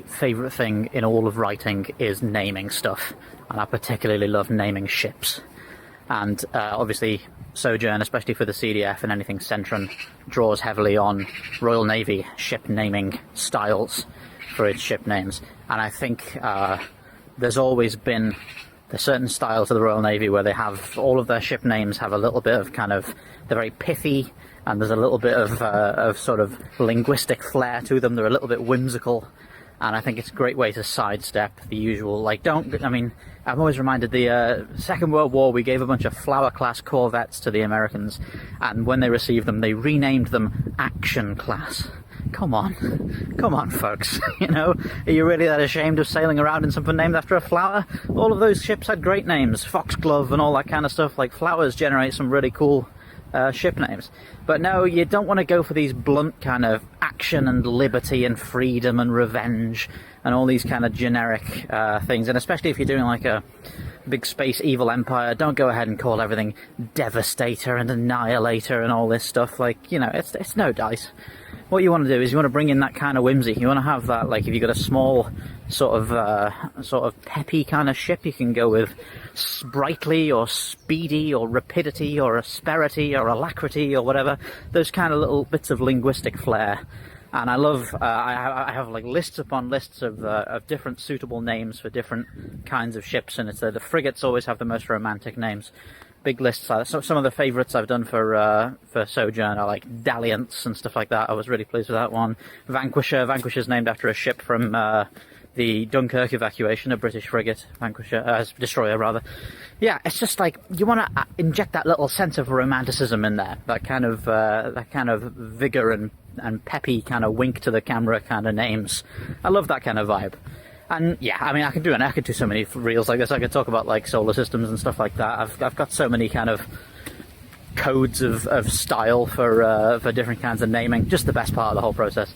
Favorite thing in all of writing is naming stuff, and I particularly love naming ships. And obviously, Sojourn, especially for the CDF and anything Centron, draws heavily on Royal Navy ship naming styles for its ship names. And I think there's always been certain styles of the Royal Navy where they have all of their ship names have a little bit of they're very pithy, and there's a little bit of sort of linguistic flair to them. They're a little bit whimsical. And I think it's a great way to sidestep the usual, I'm always reminded the Second World War, we gave a bunch of Flower-class corvettes to the Americans, and when they received them, they renamed them Action Class. Come on, folks, are you really that ashamed of sailing around in something named after a flower? All of those ships had great names, Foxglove and all that kind of stuff. Like, flowers generate some really cool ship names. But no, you don't want to go for these blunt kind of action and liberty and freedom and revenge and all these kind of generic things. And especially if you're doing like a big space evil empire, don't go ahead and call everything Devastator and Annihilator and all this stuff. It's no dice. What you want to do is you want to bring in that kind of whimsy. You want to have that, like, if you've got a small sort of peppy kind of ship, you can go with sprightly or speedy or rapidity or asperity or alacrity or whatever. Those kind of little bits of linguistic flair. And I love, I have like lists upon lists of different suitable names for different kinds of ships, and it's the frigates always have the most romantic names. Big lists. So some of the favourites I've done for Sojourn are like Dalliance and stuff like that. I was really pleased with that one. Vanquisher. Vanquisher's named after a ship from the Dunkirk evacuation, a British frigate, destroyer rather. Yeah, it's just like you want to inject that little sense of romanticism in there, that kind of vigor and peppy kind of wink to the camera kind of names. I love that kind of vibe. And yeah, I could do so many reels like this. I could talk about like solar systems and stuff like that. I've got so many kind of codes of style for different kinds of naming. Just the best part of the whole process.